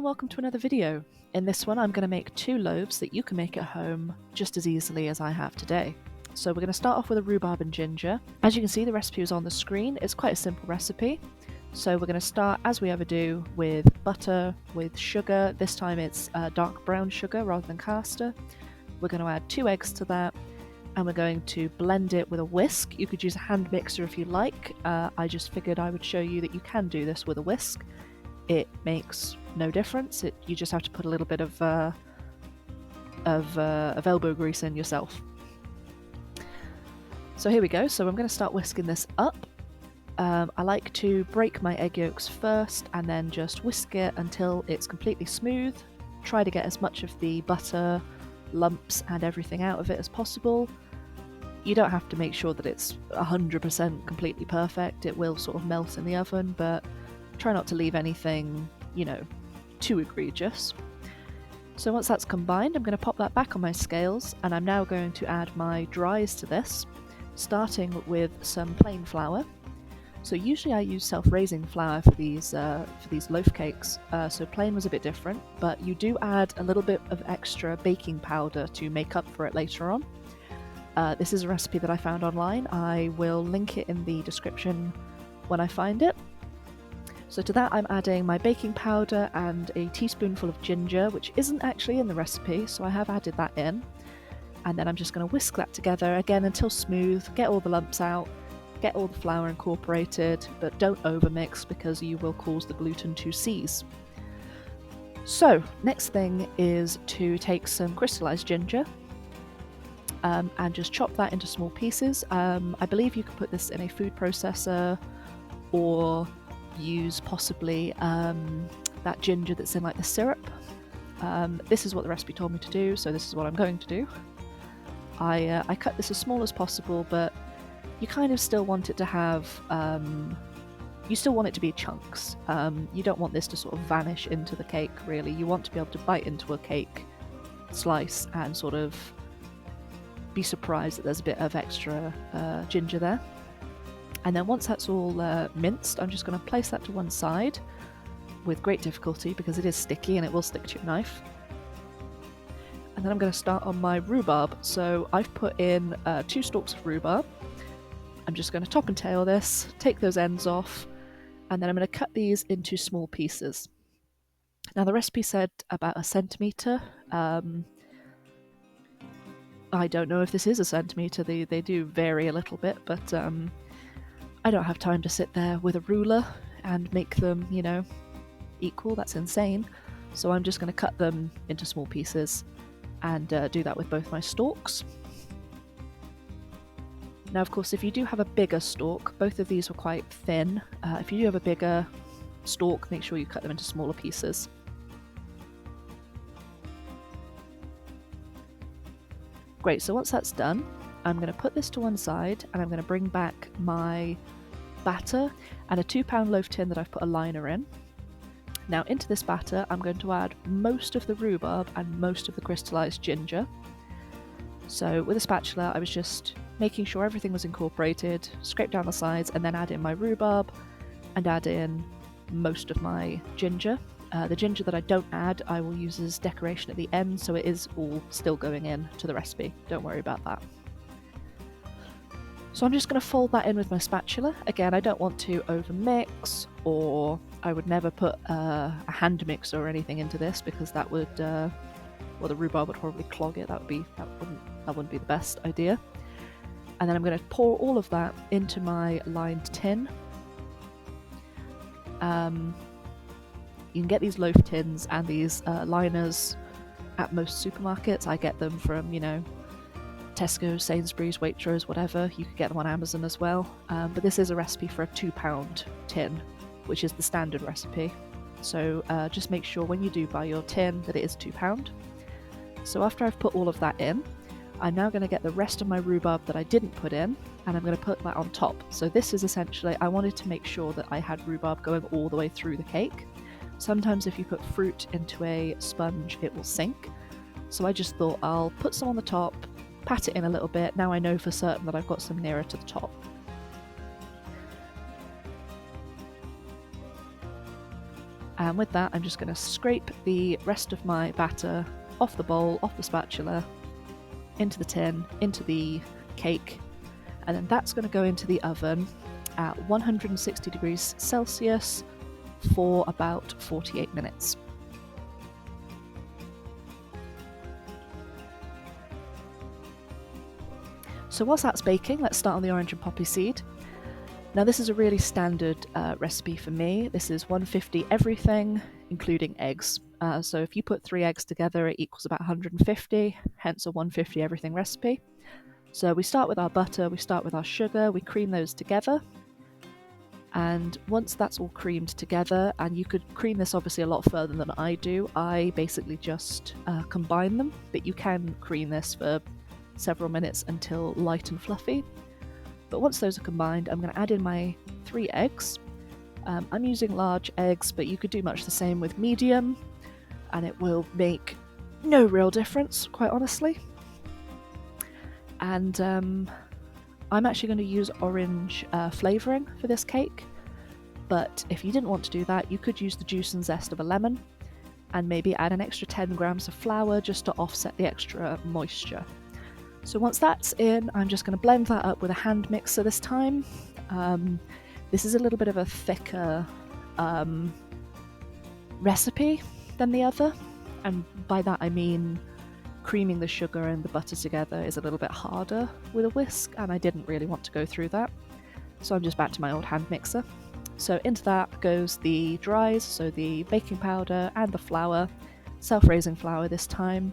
and welcome to another video. In this one I'm going to make 2 loaves that you can make at home just as easily as I have today. So we're going to start off with a rhubarb and ginger. As you can see, the recipe is on the screen. It's quite a simple recipe. So we're going to start, as we ever do, with butter, with sugar. This time it's dark brown sugar rather than caster. We're going to add 2 eggs to that, and we're going to blend it with a whisk. You could use a hand mixer if you like. I just figured I would show you that you can do this with a whisk. It makes no difference. You just have to put a little bit of elbow grease in yourself. So here we go. So I'm going to start whisking this up. I like to break my egg yolks first and then just whisk it until it's completely smooth. Try to get as much of the butter, lumps and everything out of it as possible. You don't have to make sure that it's 100% completely perfect. It will sort of melt in the oven, but try not to leave anything, too egregious. So once that's combined, I'm going to pop that back on my scales, and I'm now going to add my dries to this, starting with some plain flour. So usually I use self-raising flour for these loaf cakes, so plain was a bit different, but you do add a little bit of extra baking powder to make up for it later on. This is a recipe that I found online. I will link it in the description when I find it. So to that I'm adding my baking powder and a teaspoonful of ginger, which isn't actually in the recipe, so I have added that in. And then I'm just going to whisk that together again until smooth, get all the lumps out, get all the flour incorporated, but don't overmix because you will cause the gluten to seize. So next thing is to take some crystallized ginger and just chop that into small pieces. I believe you can put this in a food processor or use possibly that ginger that's in like the syrup. This is what the recipe told me to do, so this is what I'm going to do. I cut this as small as possible, but you kind of still want it to have, you still want it to be chunks. You don't want this to sort of vanish into the cake, really. You want to be able to bite into a cake slice and sort of be surprised that there's a bit of extra ginger there. And then once that's all minced, I'm just going to place that to one side with great difficulty because it is sticky and it will stick to your knife. And then I'm going to start on my rhubarb. So I've put in 2 stalks of rhubarb. I'm just going to top and tail this, take those ends off, and then I'm going to cut these into small pieces. Now the recipe said about 1 centimetre. I don't know if this is 1 centimetre, they do vary a little bit, but I don't have time to sit there with a ruler and make them, equal. That's insane. So I'm just going to cut them into small pieces and do that with both my stalks. Now, of course, if you do have a bigger stalk, both of these were quite thin. If you do have a bigger stalk, make sure you cut them into smaller pieces. Great, so once that's done, I'm going to put this to one side and I'm going to bring back my batter and a 2-pound loaf tin that I've put a liner in. Now into this batter I'm going to add most of the rhubarb and most of the crystallized ginger. So with a spatula I was just making sure everything was incorporated, scrape down the sides and then add in my rhubarb and add in most of my ginger. The ginger that I don't add I will use as decoration at the end, so it is all still going in to the recipe, don't worry about that. So I'm just going to fold that in with my spatula. Again, I don't want to over-mix, or I would never put a hand mixer or anything into this because that would, well, the rhubarb would probably clog it. That wouldn't be the best idea. And then I'm going to pour all of that into my lined tin. You can get these loaf tins and these liners at most supermarkets. I get them from, Tesco, Sainsbury's, Waitrose, whatever. You could get them on Amazon as well. But this is a recipe for a 2-pound tin, which is the standard recipe. So just make sure when you do buy your tin that it is 2 pound. So after I've put all of that in, I'm now going to get the rest of my rhubarb that I didn't put in, and I'm going to put that on top. So this is essentially, I wanted to make sure that I had rhubarb going all the way through the cake. Sometimes if you put fruit into a sponge, it will sink. So I just thought I'll put some on the top, pat it in a little bit. Now I know for certain that I've got some nearer to the top. And with that, I'm just going to scrape the rest of my batter off the bowl, off the spatula, into the tin, into the cake, and then that's going to go into the oven at 160 degrees Celsius for about 48 minutes. So whilst that's baking, let's start on the orange and poppy seed. Now this is a really standard recipe for me. This is 150 everything, including eggs. So if you put 3 eggs together, it equals about 150, hence a 150 everything recipe. So we start with our butter, we start with our sugar, we cream those together. And once that's all creamed together, and you could cream this obviously a lot further than I do, I basically just combine them, but you can cream this for several minutes until light and fluffy. But once those are combined, I'm going to add in my 3 eggs. I'm using large eggs, but you could do much the same with medium, and it will make no real difference, quite honestly. And I'm actually going to use orange flavouring for this cake, but if you didn't want to do that, you could use the juice and zest of a lemon, and maybe add an extra 10 grams of flour just to offset the extra moisture. So once that's in, I'm just going to blend that up with a hand mixer this time. This is a little bit of a thicker recipe than the other, and by that I mean creaming the sugar and the butter together is a little bit harder with a whisk, and I didn't really want to go through that. So I'm just back to my old hand mixer. So into that goes the dries, so the baking powder and the flour, self-raising flour this time.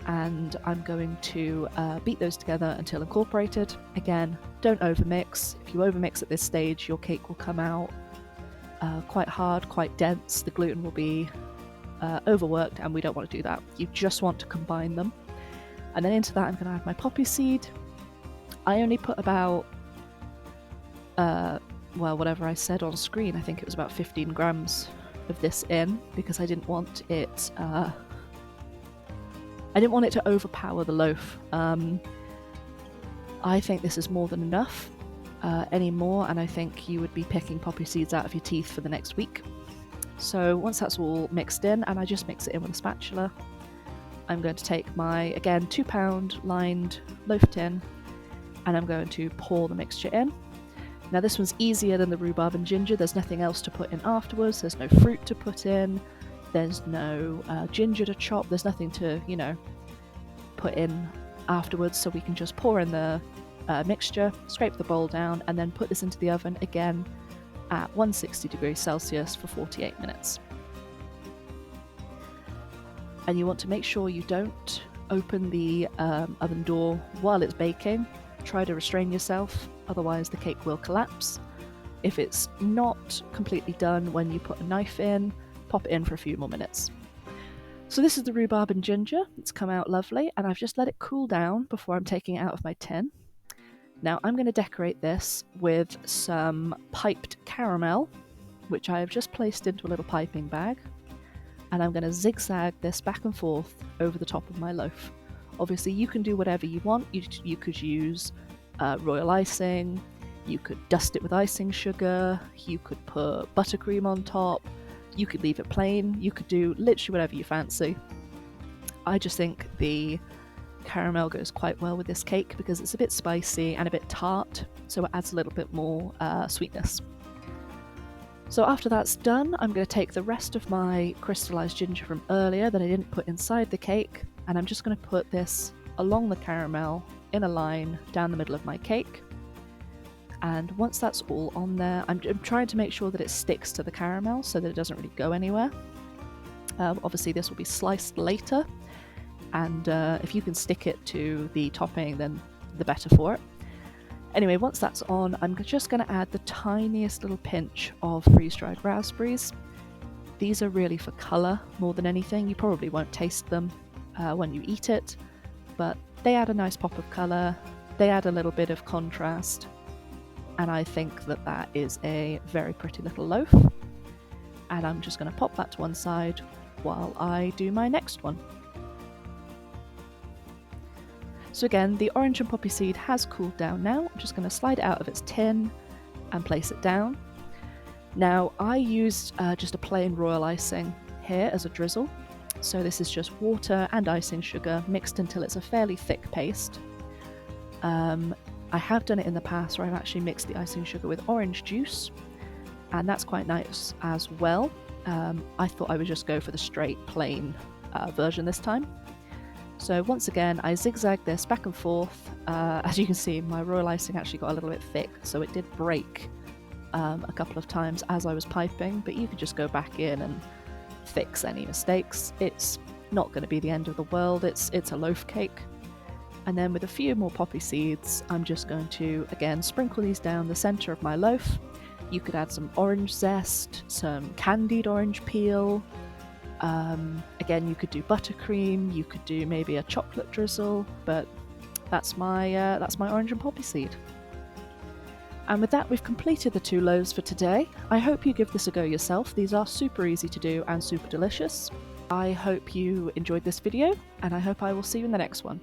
And I'm going to beat those together until incorporated. Again, don't overmix. If you overmix at this stage, your cake will come out quite hard, quite dense. The gluten will be overworked, and we don't want to do that. You just want to combine them. And then into that, I'm going to add my poppy seed. I only put about, well, whatever I said on screen, I think it was about 15 grams of this in, because I didn't want it to overpower the loaf. I think this is more than enough anymore, and I think you would be picking poppy seeds out of your teeth for the next week. So once that's all mixed in, and I just mix it in with a spatula, I'm going to take my, again, 2-pound lined loaf tin, and I'm going to pour the mixture in. Now this one's easier than the rhubarb and ginger. There's nothing else to put in afterwards. There's no fruit to put in. There's no ginger to chop. There's nothing to, put in afterwards. So we can just pour in the mixture, scrape the bowl down, and then put this into the oven again at 160 degrees Celsius for 48 minutes. And you want to make sure you don't open the oven door while it's baking. Try to restrain yourself, otherwise the cake will collapse. If it's not completely done when you put a knife in, pop it in for a few more minutes. So this is the rhubarb and ginger. It's come out lovely, and I've just let it cool down before I'm taking it out of my tin. Now I'm going to decorate this with some piped caramel, which I have just placed into a little piping bag, and I'm going to zigzag this back and forth over the top of my loaf. Obviously you can do whatever you want. You could use royal icing, you could dust it with icing sugar, you could put buttercream on top, you could leave it plain, you could do literally whatever you fancy. I just think the caramel goes quite well with this cake because it's a bit spicy and a bit tart, so it adds a little bit more sweetness. So after that's done, I'm going to take the rest of my crystallized ginger from earlier that I didn't put inside the cake, and I'm just going to put this along the caramel in a line down the middle of my cake. And once that's all on there, I'm trying to make sure that it sticks to the caramel so that it doesn't really go anywhere. Obviously this will be sliced later, and if you can stick it to the topping, then the better for it. Anyway, once that's on, I'm just going to add the tiniest little pinch of freeze-dried raspberries. These are really for colour more than anything. You probably won't taste them when you eat it, but they add a nice pop of colour, they add a little bit of contrast, and I think that that is a very pretty little loaf. And I'm just going to pop that to one side while I do my next one. So again, the orange and poppy seed has cooled down now. I'm just going to slide it out of its tin and place it down. Now, I used just a plain royal icing here as a drizzle. So this is just water and icing sugar mixed until it's a fairly thick paste. I have done it in the past where I've actually mixed the icing sugar with orange juice, and that's quite nice as well. I thought I would just go for the straight plain version this time. So once again, I zigzagged this back and forth. As you can see, my royal icing actually got a little bit thick, so it did break a couple of times as I was piping, but you could just go back in and fix any mistakes. It's not going to be the end of the world, it's a loaf cake. And then with a few more poppy seeds, I'm just going to, again, sprinkle these down the centre of my loaf. You could add some orange zest, some candied orange peel. Again, you could do buttercream, you could do maybe a chocolate drizzle, but that's my orange and poppy seed. And with that, we've completed the 2 loaves for today. I hope you give this a go yourself. These are super easy to do and super delicious. I hope you enjoyed this video, and I hope I will see you in the next one.